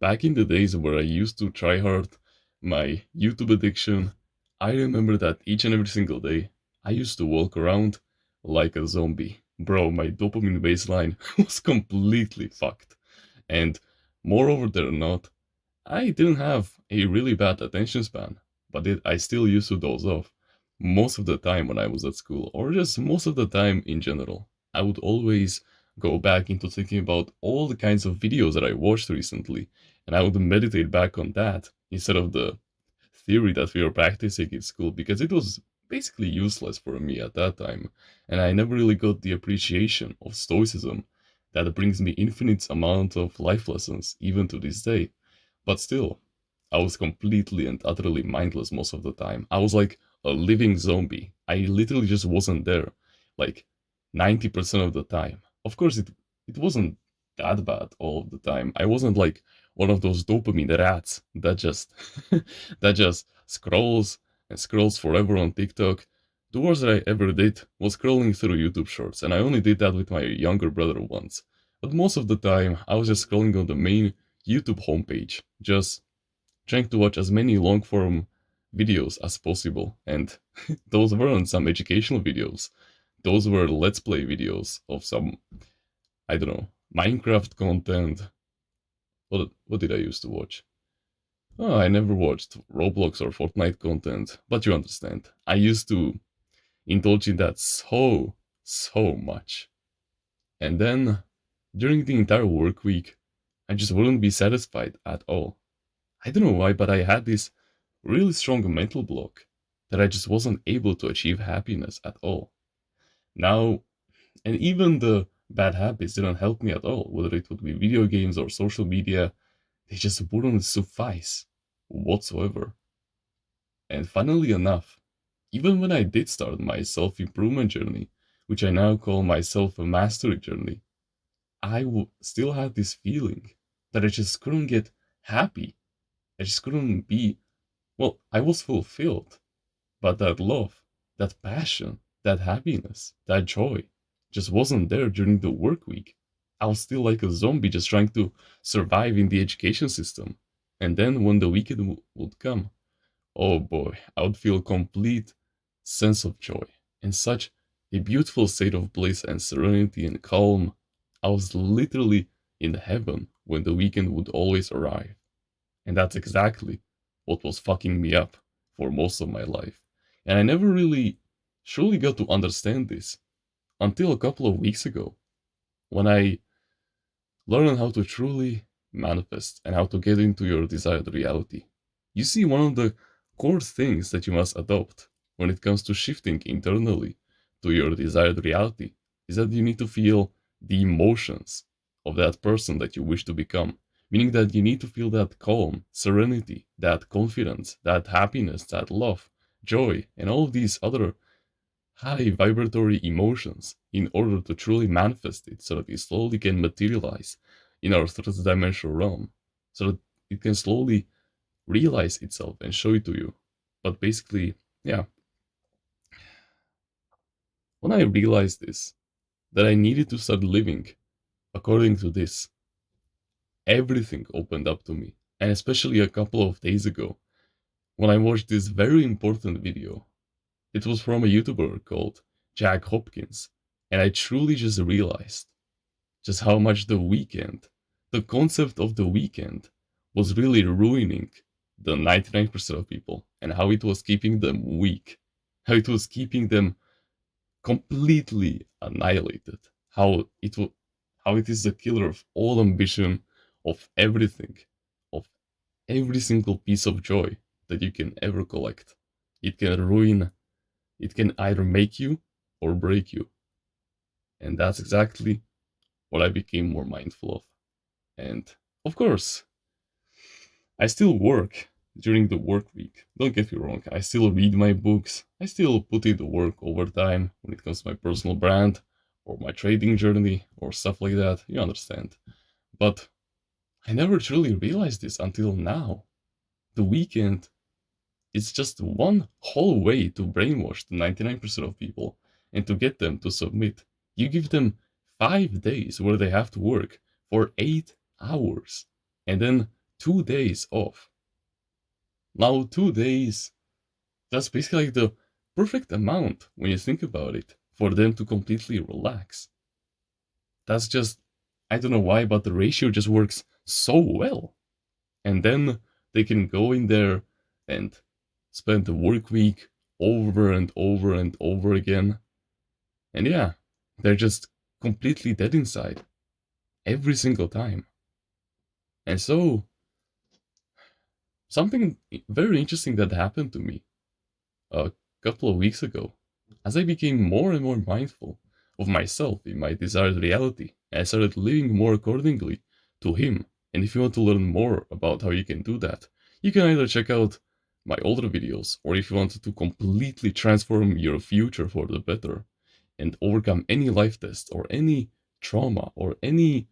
back in the days where I used to try hard my YouTube addiction, I remember that each and every single day I used to walk around like a zombie. Bro, my dopamine baseline was completely fucked. And moreover than not, I didn't have a really bad attention span, but I still used to doze off most of the time when I was at school, or just most of the time in general. I would always go back into thinking about all the kinds of videos that I watched recently, and I would meditate back on that instead of the theory that we were practicing in school, because it was basically useless for me at that time, and I never really got the appreciation of Stoicism that brings me infinite amount of life lessons even to this day. But still, I was completely and utterly mindless most of the time. I was like a living zombie. I literally just wasn't there, like 90% of the time. Of course, it wasn't that bad all of the time. I wasn't like one of those dopamine rats that just that just scrolls and scrolls forever on TikTok. The worst that I ever did was scrolling through YouTube Shorts, and I only did that with my younger brother once. But most of the time, I was just scrolling on the main YouTube homepage, just trying to watch as many long form videos as possible. And those weren't some educational videos, those were let's play videos of some, I don't know, Minecraft content. What did I used to watch? Oh, I never watched Roblox or Fortnite content, but you understand. I used to indulge in that so much. And then, during the entire work week, I just wouldn't be satisfied at all. I don't know why, but I had this really strong mental block that I just wasn't able to achieve happiness at all. Now, and even the bad habits didn't help me at all, whether it would be video games or social media, they just wouldn't suffice whatsoever. And funnily enough, even when I did start my self improvement journey, which I now call my self mastery journey, still had this feeling that I just couldn't get happy. I just couldn't be, well, I was fulfilled, but that love, that passion, that happiness, that joy just wasn't there during the work week. I was still like a zombie just trying to survive in the education system. And then when the weekend would come, oh boy, I would feel complete sense of joy and such a beautiful state of bliss and serenity and calm. I was literally in heaven when the weekend would always arrive. And that's exactly what was fucking me up for most of my life. And I never really truly got to understand this until a couple of weeks ago when I learned how to truly manifest and how to get into your desired reality. You see, one of the core things that you must adopt when it comes to shifting internally to your desired reality is that you need to feel the emotions of that person that you wish to become. Meaning that you need to feel that calm, serenity, that confidence, that happiness, that love, joy, and all of these other high vibratory emotions in order to truly manifest it so that it slowly can materialize in our third dimensional realm, so that it can slowly realize itself and show it to you. But basically, yeah, when I realized this, that I needed to start living according to this, everything opened up to me. And especially a couple of days ago, when I watched this very important video. It was from a YouTuber called Jack Hopkins, and I truly just realized just how much the concept of the weekend, was really ruining the 99% of people, and how it was keeping them weak, how it was keeping them completely annihilated, how it is the killer of all ambition, of everything, of every single piece of joy that you can ever collect. It can ruin, it can either make you or break you. And that's exactly what I became more mindful of. And of course, I still work during the work week. Don't get me wrong, I still read my books, I still put in the work overtime when it comes to my personal brand or my trading journey or stuff like that, you understand. But I never truly realized this until now. The weekend is just one whole way to brainwash the 99% of people and to get them to submit. You give them 5 days where they have to work for 8 hours, and then 2 days off. Now, 2 days, that's basically like the perfect amount when you think about it for them to completely relax. That's just, I don't know why, but the ratio just works so well. And then they can go in there and spend the work week over and over and over again. And yeah, they're just completely dead inside every single time. And so, something very interesting that happened to me a couple of weeks ago, as I became more and more mindful of myself in my desired reality, I started living more accordingly to Him. And if you want to learn more about how you can do that, you can either check out my older videos, or if you want to completely transform your future for the better and overcome any life test or any trauma or any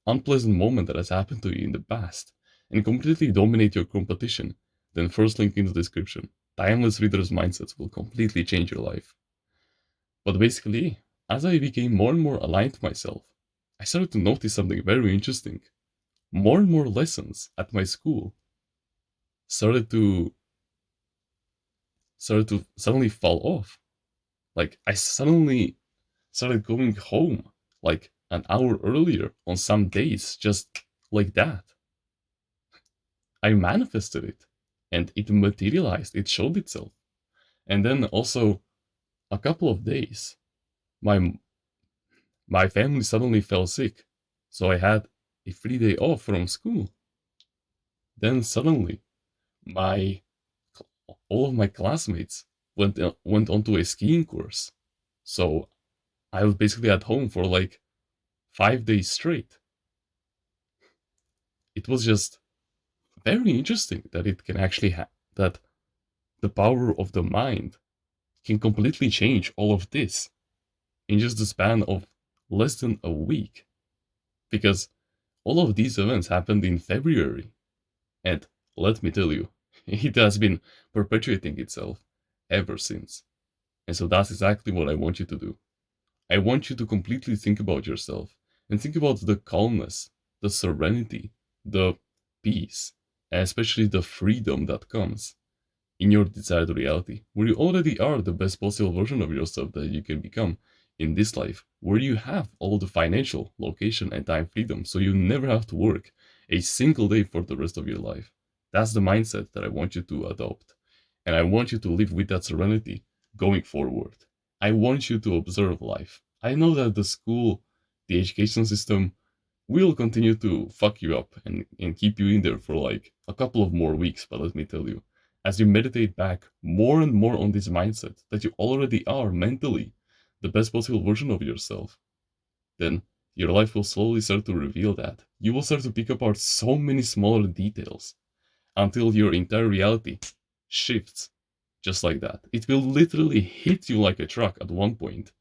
unpleasant moment that has happened to you in the past and completely dominate your competition, then first link in the description. Timeless Readers Mindsets will completely change your life. But basically, as I became more and more aligned to myself, I started to notice something very interesting. More and more lessons at my school started to suddenly fall off. Like I suddenly started going home like an hour earlier on some days, just like that. I manifested it and it materialized, it showed itself. And then also a couple of days, my my family suddenly fell sick. So I had a free day off from school. Then suddenly my all of my classmates went onto a skiing course. So I was basically at home for like 5 days straight. It was just very interesting that it can actually that the power of the mind can completely change all of this in just the span of less than a week. Because all of these events happened in February. And let me tell you, it has been perpetuating itself ever since. And so that's exactly what I want you to do. I want you to completely think about yourself and think about the calmness, the serenity, the peace, and especially the freedom that comes in your desired reality, where you already are the best possible version of yourself that you can become in this life, where you have all the financial, location, and time freedom, so you never have to work a single day for the rest of your life. That's the mindset that I want you to adopt. And I want you to live with that serenity going forward. I want you to observe life. I know that the school, the education system will continue to fuck you up and keep you in there for like a couple of more weeks, but let me tell you, as you meditate back more and more on this mindset that you already are mentally the best possible version of yourself, then your life will slowly start to reveal that. You will start to pick apart so many smaller details until your entire reality shifts just like that. It will literally hit you like a truck at one point.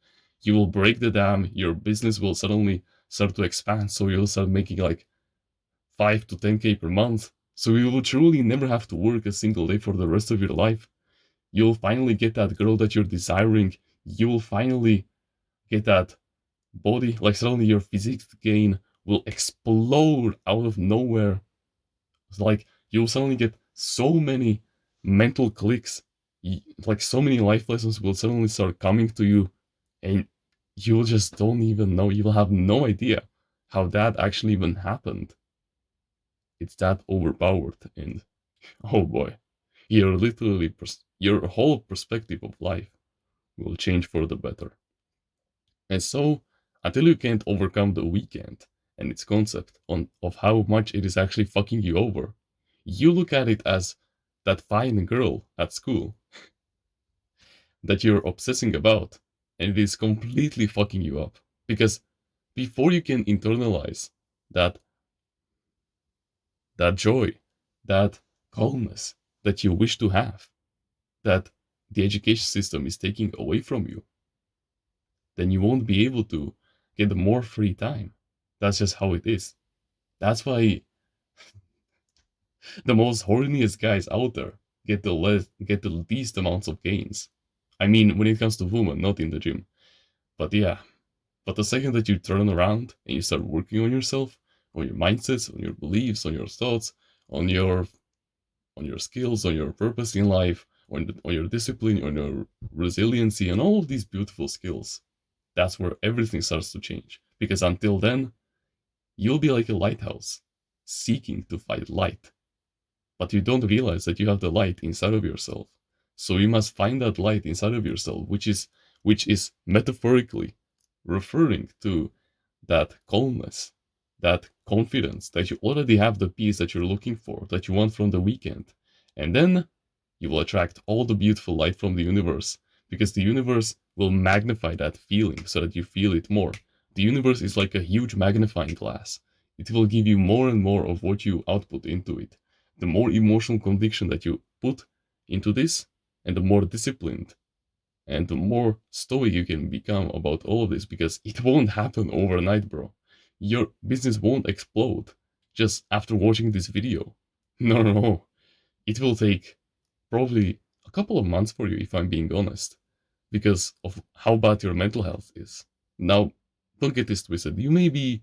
You will break the dam, your business will suddenly start to expand, so you'll start making like 5 to 10k per month. So you will truly never have to work a single day for the rest of your life. You'll finally get that girl that you're desiring. You will finally get that body, like suddenly your physique gain will explode out of nowhere. It's like you'll suddenly get so many mental clicks, like so many life lessons will suddenly start coming to you, and you just don't even know. You will have no idea how that actually even happened. It's that overpowered, and oh boy, you're literally your whole perspective of life will change for the better. And so, until you can't overcome the weekend and its concept of how much it is actually fucking you over, you look at it as that fine girl at school that you're obsessing about, and it is completely fucking you up. Because before you can internalize that that joy, that calmness that you wish to have, that the education system is taking away from you, then you won't be able to get more free time. That's just how it is. That's why the most horniest guys out there get the least amounts of gains. I mean, when it comes to women, not in the gym. But yeah, but the second that you turn around and you start working on yourself, on your mindsets, on your beliefs, on your thoughts, on your skills, on your purpose in life, on your discipline, on your resiliency, and all of these beautiful skills. That's where everything starts to change. Because until then, you'll be like a lighthouse, seeking to find light. But you don't realize that you have the light inside of yourself. So you must find that light inside of yourself, which is metaphorically referring to that calmness, that confidence, that you already have the peace that you're looking for, that you want from the weekend. And then you will attract all the beautiful light from the universe, because the universe will magnify that feeling so that you feel it more. The universe is like a huge magnifying glass. It will give you more and more of what you output into it. The more emotional conviction that you put into this, and the more disciplined and the more stoic you can become about all of this, because it won't happen overnight, bro. Your business won't explode just after watching this video. No, no, no. It will take probably a couple of months for you, if I'm being honest, because of how bad your mental health is. Now, don't get this twisted. You may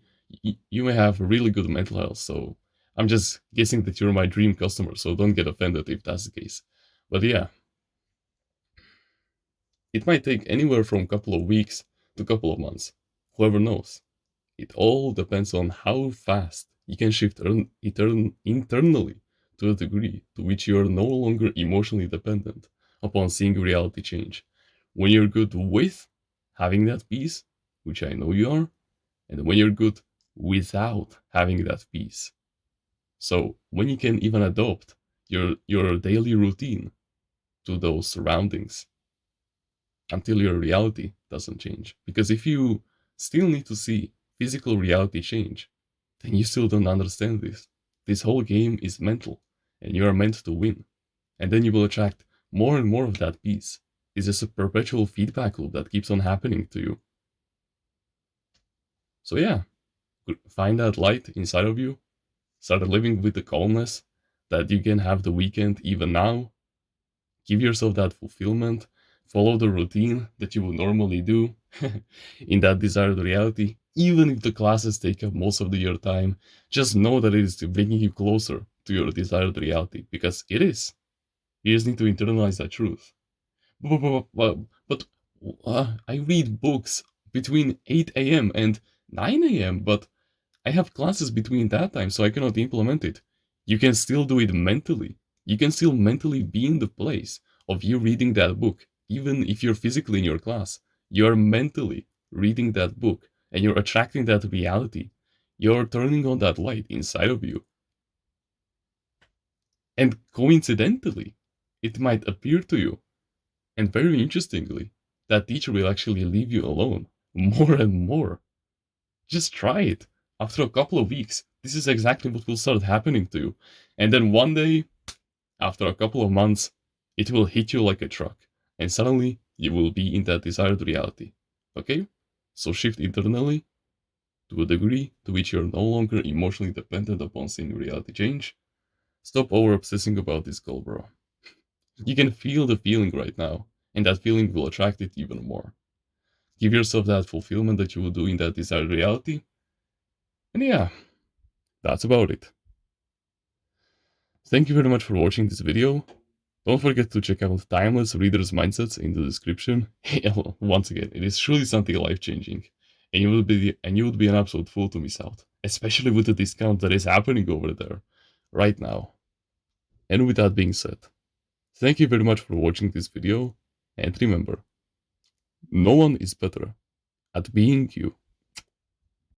have really good mental health, so I'm just guessing that you're my dream customer, so don't get offended if that's the case. But yeah, it might take anywhere from a couple of weeks to a couple of months. Whoever knows. It all depends on how fast you can shift internally to a degree to which you are no longer emotionally dependent upon seeing reality change. When you're good with having that peace, which I know you are, and when you're good without having that peace. So when you can even adopt your daily routine to those surroundings until your reality doesn't change. Because if you still need to see physical reality change, then you still don't understand this. This whole game is mental, and you are meant to win. And then you will attract more and more of that peace. It's just a perpetual feedback loop that keeps on happening to you. So yeah, find that light inside of you. Start living with the calmness that you can have the weekend even now. Give yourself that fulfillment. Follow the routine that you would normally do in that desired reality. Even if the classes take up most of your time, just know that it is bringing you closer to your desired reality, because it is. You just need to internalize that truth. But I read books between 8 a.m. and 9 a.m., but I have classes between that time, so I cannot implement it. You can still do it mentally. You can still mentally be in the place of you reading that book, even if you're physically in your class. You're mentally reading that book, and you're attracting that reality. You're turning on that light inside of you. And coincidentally, it might appear to you, and very interestingly, that teacher will actually leave you alone more and more. Just try it. After a couple of weeks, this is exactly what will start happening to you. And then one day, after a couple of months, it will hit you like a truck. And suddenly, you will be in that desired reality. Okay? So shift internally to a degree to which you're no longer emotionally dependent upon seeing reality change. Stop over obsessing about this goal, bro. You can feel the feeling right now, and that feeling will attract it even more. Give yourself that fulfillment that you will do in that desired reality. And yeah, that's about it. Thank you very much for watching this video. Don't forget to check out Timeless Reader's Mindsets in the description. Once again, it is truly something life-changing, and you would be an absolute fool to miss out, especially with the discount that is happening over there right now. And with that being said, thank you very much for watching this video, and remember, no one is better at being you